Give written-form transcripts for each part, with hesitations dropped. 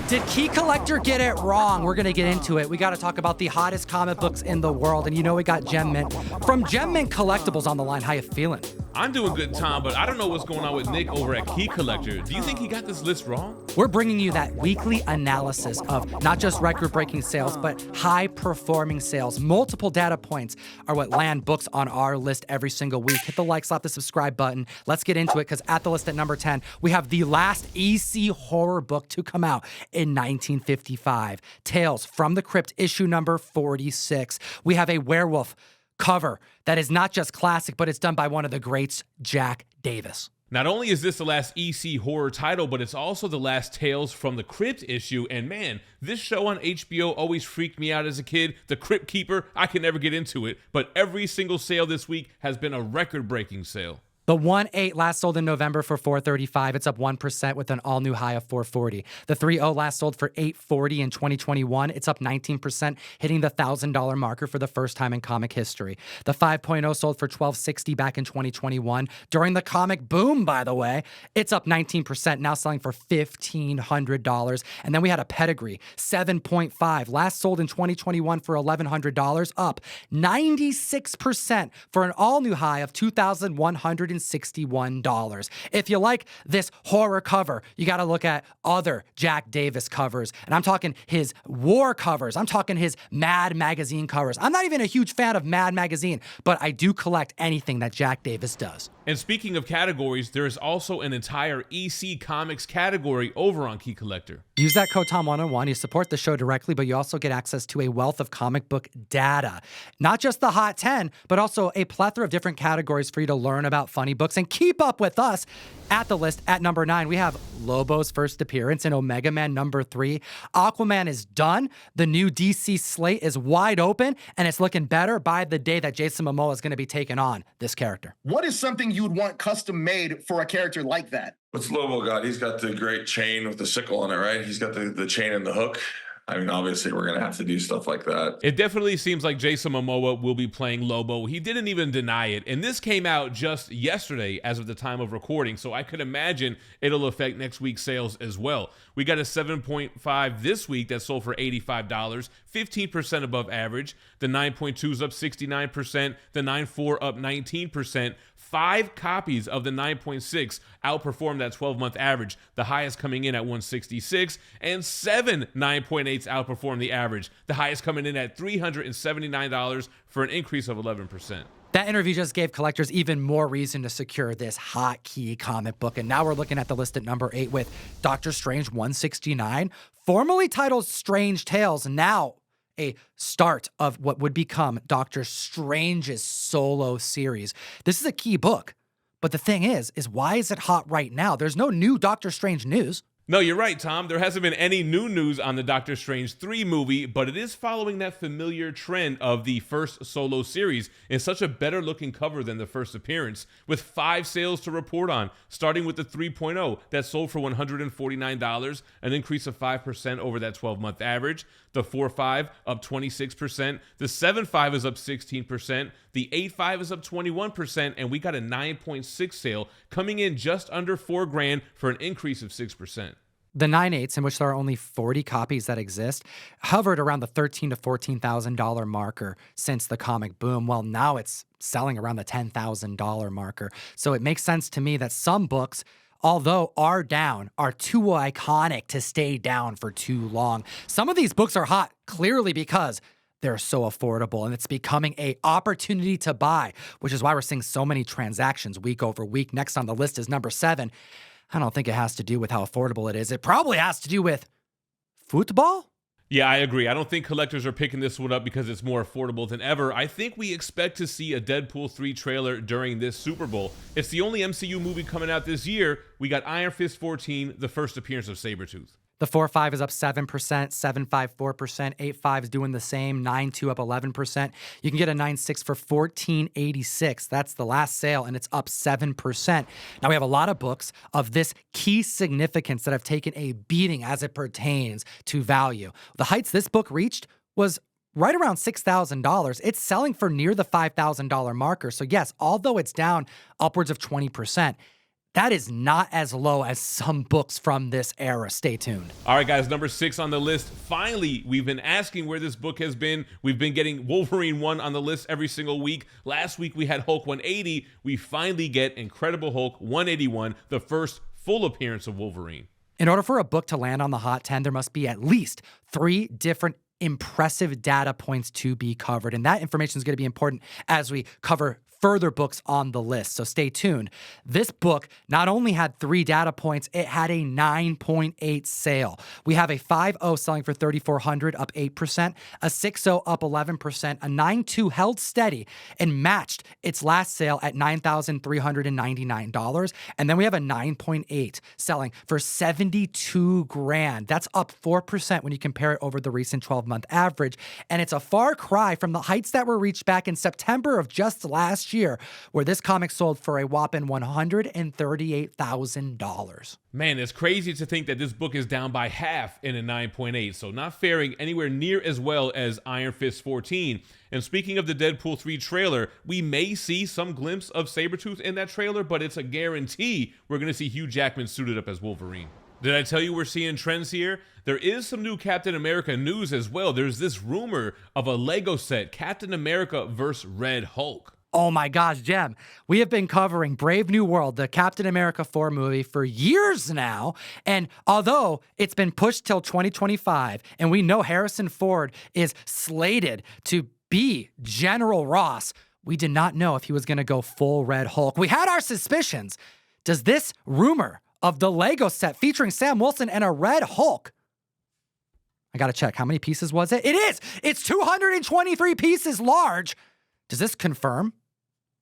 Did Key Collector get it wrong? We're going to get into it. We got to talk about the hottest comic books in the world. And you know we got Gem Mint. From Gem Mint Collectibles on the line. How you feeling? I'm doing good, Tom, but I don't know what's going on with Nick over at Key Collector. Do you think he got this list wrong? We're bringing you that weekly analysis of not just record-breaking sales, but high-performing sales. Multiple data points are what land books on our list every single week. Hit the like, slap the subscribe button. Let's get into it, because at the list at number 10, we have the last EC horror book to come out in 1955. Tales from the Crypt, issue number 46. We have a werewolf cover that is not just classic, but it's done by one of the greats, Jack Davis. Not only is this the last EC horror title, but it's also the last Tales from the Crypt issue. And man, this show on HBO always freaked me out as a kid. The Crypt Keeper, I could never get into it. But every single sale this week has been a record-breaking sale. The 1.8 last sold in November for $4.35. It's up 1% with an all-new high of $4.40. The 3.0 last sold for $8.40 in 2021. It's up 19%, hitting the $1,000 marker for the first time in comic history. The 5.0 sold for $12.60 back in 2021. During the comic boom, by the way, it's up 19%, now selling for $1,500. And then we had a Pedigree, 7.5, last sold in 2021 for $1,100, up 96% for an all-new high of $2,161. If you like this horror cover, you got to look at other Jack Davis covers. And I'm talking his war covers. I'm talking his Mad Magazine covers. I'm not even a huge fan of Mad Magazine, but I do collect anything that Jack Davis does. And speaking of categories, there is also an entire EC Comics category over on Key Collector. Use that code TOM101. You support the show directly, but you also get access to a wealth of comic book data. Not just the Hot 10, but also a plethora of different categories for you to learn about funny books and keep up with us. At the list, at number 9, we have Lobo's first appearance in Omega Man number 3. Aquaman is done. The new DC slate is wide open, and it's looking better by the day that Jason Momoa is going to be taking on this character. What is something you would want custom made for a character like that? What's Lobo got? He's got the great chain with the sickle on it, right? He's got the chain and the hook. I mean, obviously, we're going to have to do stuff like that. It definitely seems like Jason Momoa will be playing Lobo. He didn't even deny it. And this came out just yesterday as of the time of recording, so I could imagine it'll affect next week's sales as well. We got a 7.5 this week that sold for $85, 15% above average. The 9.2 is up 69%. The 9.4 up 19%. 5 copies of the 9.6 outperformed that 12-month average, the highest coming in at 166, and 7 9.8s outperformed the average, the highest coming in at $379 for an increase of 11%. That interview just gave collectors even more reason to secure this hot key comic book. And now we're looking at the list at number 8 with Doctor Strange 169, formerly titled Strange Tales, now a start of what would become Doctor Strange's solo series. This is a key book, but the thing is why is it hot right now? There's no new Doctor Strange news. No, you're right, Tom. There hasn't been any new news on the Doctor Strange 3 movie, but it is following that familiar trend of the first solo series in such a better looking cover than the first appearance, with 5 sales to report on, starting with the 3.0 that sold for $149, an increase of 5% over that 12-month average. The 4.5 up 26%. The 7.5 is up 16%. The 8.5 is up 21%, and we got a 9.6 sale coming in just under $4,000 for an increase of 6%. The 9.8s, in which there are only 40 copies that exist, hovered around the $13,000 to $14,000 marker since the comic boom. Well, now it's selling around the $10,000 marker. So it makes sense to me that some books, although are down, are too iconic to stay down for too long. Some of these books are hot clearly because they're so affordable, and it's becoming an opportunity to buy, which is why we're seeing so many transactions week over week. Next on the list is number 7. I don't think it has to do with how affordable it is. It probably has to do with football. Yeah, I agree. I don't think collectors are picking this one up because it's more affordable than ever. I think we expect to see a Deadpool 3 trailer during this Super Bowl. It's the only MCU movie coming out this year. We got Iron Fist 14, the first appearance of Sabretooth. The 4.5 is up 7%, 7.5 4%, 8.5 is doing the same, 9.2 up 11%. You can get a 9.6 for $14.86. That's the last sale, and it's up 7%. Now we have a lot of books of this key significance that have taken a beating as it pertains to value. The heights this book reached was right around $6,000. It's selling for near the $5,000 marker. So yes, although it's down upwards of 20%, that is not as low as some books from this era. Stay tuned. All right, guys, number 6 on the list. Finally, we've been asking where this book has been. We've been getting Wolverine 1 on the list every single week. Last week, we had Hulk 180. We finally get Incredible Hulk 181, the first full appearance of Wolverine. In order for a book to land on the Hot 10, there must be at least 3 different impressive data points to be covered. And that information is going to be important as we cover further books on the list. So stay tuned. This book not only had 3 data points, it had a 9.8 sale. We have a 5.0 selling for $3,400, up 8%, a 6.0 up 11%, a 9.2 held steady and matched its last sale at $9,399. And then we have a 9.8 selling for $72,000. That's up 4% when you compare it over the recent 12-month average. And it's a far cry from the heights that were reached back in September of just last year, where this comic sold for a whopping $138,000. Man, it's crazy to think that this book is down by half in a 9.8, so not faring anywhere near as well as Iron Fist 14. And speaking of the Deadpool 3 trailer, we may see some glimpse of Sabretooth in that trailer, but it's a guarantee we're going to see Hugh Jackman suited up as Wolverine. Did I tell you we're seeing trends here? There is some new Captain America news as well. There's this rumor of a Lego set, Captain America vs. Red Hulk. Oh my gosh, Jem, we have been covering Brave New World, the Captain America 4 movie, for years now. And although it's been pushed till 2025, and we know Harrison Ford is slated to be General Ross, we did not know if he was going to go full Red Hulk. We had our suspicions. Does this rumor of the Lego set featuring Sam Wilson and a Red Hulk, I got to check, how many pieces was it? It is! It's 223 pieces large. Does this confirm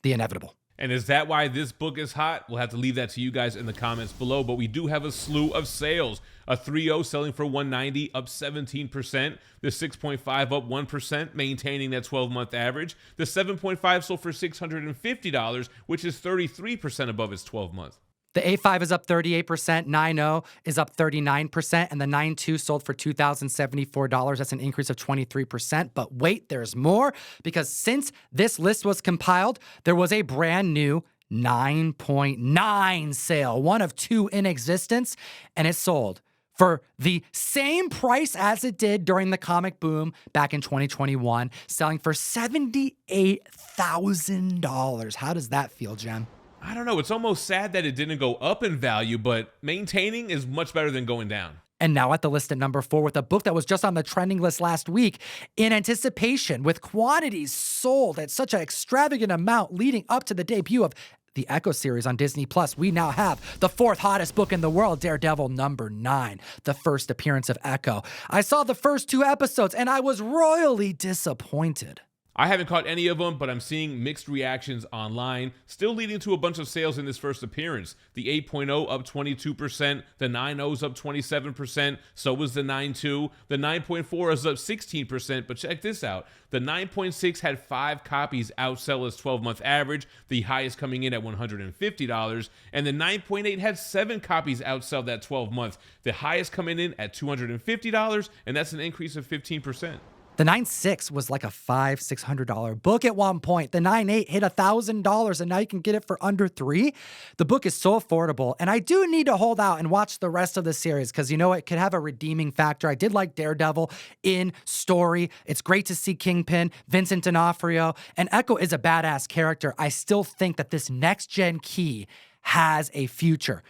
the inevitable? And is that why this book is hot? We'll have to leave that to you guys in the comments below, but we do have a slew of sales. A 3.0 selling for $190, up 17%. The 6.5 up 1%, maintaining that 12-month average. The 7.5 sold for $650, which is 33% above its 12-month. The A5 is up 38%, 9.0 is up 39%, and the 9.2 sold for $2,074. That's an increase of 23%. But wait, there's more, because since this list was compiled, there was a brand new 9.9 sale, one of 2 in existence, and it sold for the same price as it did during the comic boom back in 2021, selling for $78,000. How does that feel, Jem? I don't know. It's almost sad that it didn't go up in value, but maintaining is much better than going down. And now at the list at number 4 with a book that was just on the trending list last week, in anticipation, with quantities sold at such an extravagant amount leading up to the debut of the Echo series on Disney+, we now have the 4th hottest book in the world, Daredevil number 9, the first appearance of Echo. I saw the first 2 episodes and I was royally disappointed. I haven't caught any of them, but I'm seeing mixed reactions online, still leading to a bunch of sales in this first appearance. The 8.0 up 22%, the 9.0's up 27%, so was the 9.2. The 9.4 is up 16%, but check this out. The 9.6 had 5 copies outsell its 12-month average, the highest coming in at $150, and the 9.8 had 7 copies outsell that 12-month, the highest coming in at $250, and that's an increase of 15%. The 9.6 was like a $500-600 book at one point. The 9.8 hit $1,000, and now you can get it for under $3. The book is so affordable, and I do need to hold out and watch the rest of the series because, you know, it could have a redeeming factor. I did like Daredevil in story. It's great to see Kingpin, Vincent D'Onofrio, and Echo is a badass character. I still think that this next-gen key has a future.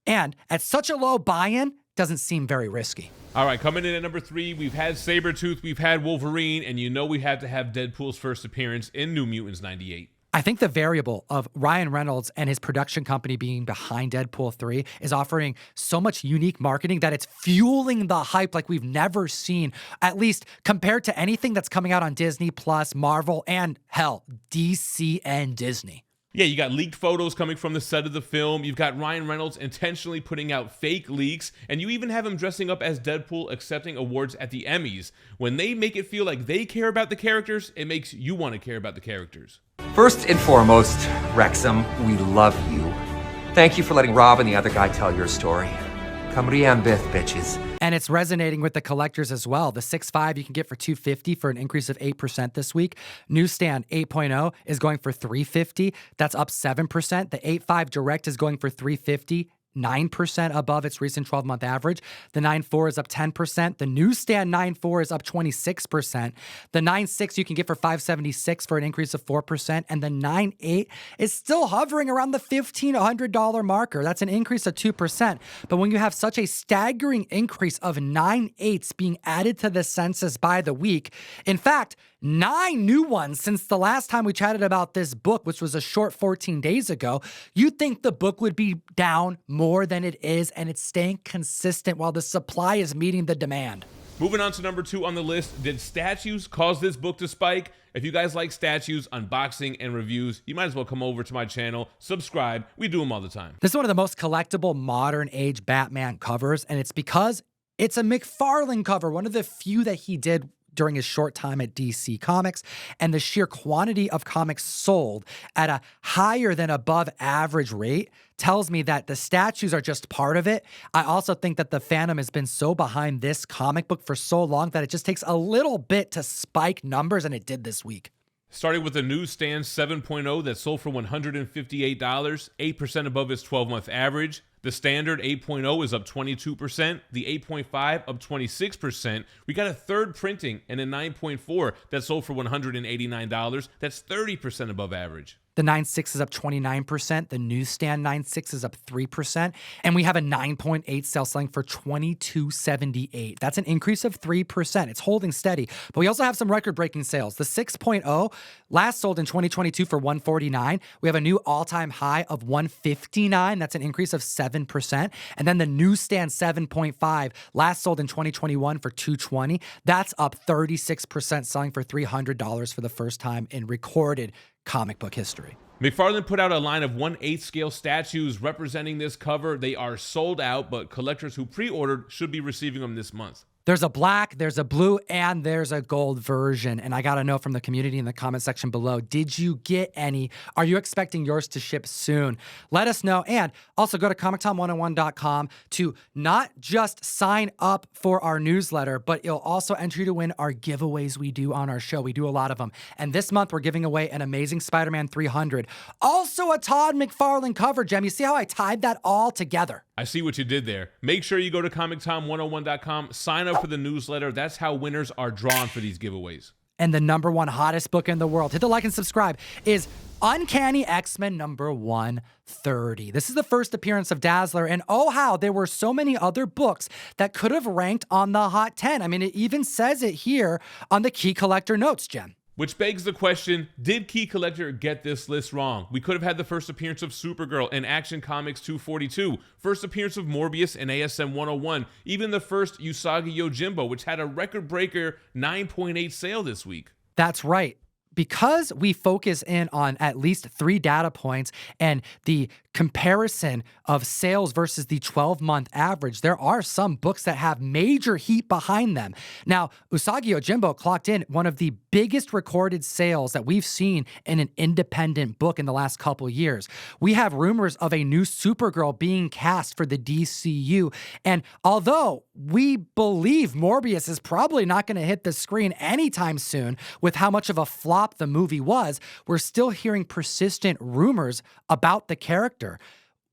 And at such a low buy-in, doesn't seem very risky. All right, coming in at number 3, we've had Sabretooth, we've had Wolverine, and you know we had to have Deadpool's first appearance in New Mutants 98. I think the variable of Ryan Reynolds and his production company being behind Deadpool 3 is offering so much unique marketing that it's fueling the hype like we've never seen, at least compared to anything that's coming out on Disney+, Marvel, and hell, DC and Disney. Yeah, you got leaked photos coming from the set of the film. You've got Ryan Reynolds intentionally putting out fake leaks. And you even have him dressing up as Deadpool accepting awards at the Emmys. When they make it feel like they care about the characters, it makes you want to care about the characters. First and foremost, Wrexham, we love you. Thank you for letting Rob and the other guy tell your story. Come Riambith, bitches. And it's resonating with the collectors as well. The 6.5 you can get for $250 for an increase of 8% this week. Newsstand 8.0 is going for $350. That's up 7%. The 8.5 Direct is going for $350. 9% above its recent 12-month average. The 9.4 is up 10%. The newsstand 9.4 is up 26%. The 9.6 you can get for $576 for an increase of 4%. And the 9.8 is still hovering around the $1,500 marker. That's an increase of 2%. But when you have such a staggering increase of 9.8s being added to the census by the week, in fact, 9 new ones since the last time we chatted about this book, which was a short 14 days ago, you'd think the book would be down more than it is, and it's staying consistent while the supply is meeting the demand. Moving on to number 2 on the list, did statues cause this book to spike? If you guys like statues, unboxing, and reviews, you might as well come over to my channel, subscribe. We do them all the time. This is one of the most collectible modern age Batman covers, and it's because it's a McFarlane cover, one of the few that he did during his short time at DC Comics, and the sheer quantity of comics sold at a higher than above average rate tells me that the statues are just part of it. I also think that the fandom has been so behind this comic book for so long that it just takes a little bit to spike numbers, and it did this week. Starting with the newsstand 7.0 that sold for $158, 8% above its 12-month average. The standard 8.0 is up 22%. The 8.5 up 26%. We got a third printing and a 9.4 that sold for $189. That's 30% above average. The 9.6 is up 29%. The newsstand 9.6 is up 3%. And we have a 9.8 sale selling for $22.78. That's an increase of 3%. It's holding steady. But we also have some record-breaking sales. The 6.0 last sold in 2022 for $149. We have a new all-time high of $159. That's an increase of 7%. And then the newsstand 7.5 last sold in 2021 for $220. That's up 36%, selling for $300 for the first time in recorded comic book history. McFarlane put out a line of 1/8 scale statues representing this cover. They are sold out, but collectors who pre-ordered should be receiving them this month. There's a black, there's a blue, and there's a gold version. And I got to know from the community in the comment section below, did you get any? Are you expecting yours to ship soon? Let us know. And also go to ComicTom101.com to not just sign up for our newsletter, but you'll also enter you to win our giveaways we do on our show. We do a lot of them. And this month, we're giving away an Amazing Spider-Man 300. Also a Todd McFarlane cover, Jem. You see how I tied that all together? I see what you did there. Make sure you go to ComicTom101.com, sign up for the newsletter. That's how winners are drawn for these giveaways. And the #1 hottest book in the world, hit the like and subscribe, is Uncanny X-Men number 130. This is the first appearance of Dazzler, and oh how there were so many other books that could have ranked on the Hot 10. I mean, it even says it here on the Key Collector notes, Jen. Which begs the question, did Key Collector get this list wrong? We could have had the first appearance of Supergirl in Action Comics 242, first appearance of Morbius in ASM 101, even the first Usagi Yojimbo, which had a record-breaker 9.8 sale this week. That's right. Because we focus in on at least 3 data points and the comparison of sales versus the 12-month average, there are some books that have major heat behind them. Now, Usagi Yojimbo clocked in one of the biggest recorded sales that we've seen in an independent book in the last couple years. We have rumors of a new Supergirl being cast for the DCU, and although we believe Morbius is probably not going to hit the screen anytime soon with how much of a flop the movie was, we're still hearing persistent rumors about the character.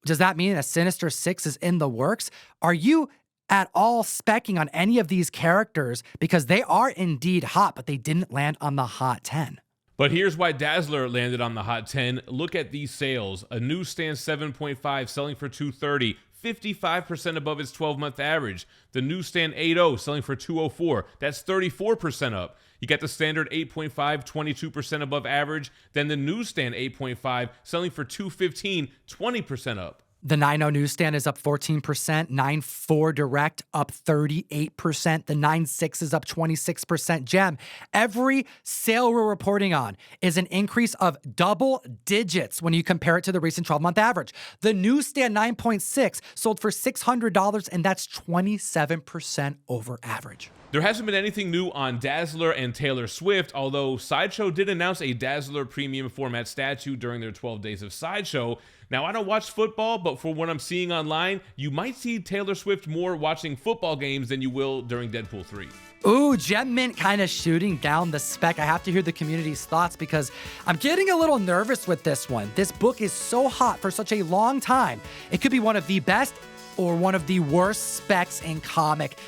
Does that mean a Sinister Six is in the works? Are you at all specking on any of these characters? Because they are indeed hot, but they didn't land on the Hot 10. But here's why Dazzler landed on the Hot 10. Look at these sales. A newsstand 7.5 selling for $230. 55% above its 12-month average. The newsstand 8.0 selling for $204. That's 34% up. You got the standard 8.5, 22% above average. Then the newsstand 8.5 selling for $215, 20% up. The 9.0 newsstand is up 14%, 9.4 direct up 38%, the 9.6 is up 26%. Jem, every sale we're reporting on is an increase of double digits when you compare it to the recent 12-month average. The newsstand 9.6 sold for $600, and that's 27% over average. There hasn't been anything new on Dazzler and Taylor Swift, although Sideshow did announce a Dazzler premium format statue during their 12 days of Sideshow. Now, I don't watch football, but for what I'm seeing online, you might see Taylor Swift more watching football games than you will during Deadpool 3. Ooh, Gem Mint kind of shooting down the spec. I have to hear the community's thoughts because I'm getting a little nervous with this one. This book is so hot for such a long time. It could be one of the best or one of the worst specs in comic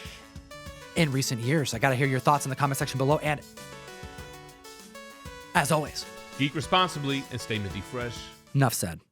in recent years. I got to hear your thoughts in the comment section below. And as always, Geek responsibly and stay minty fresh. enough said.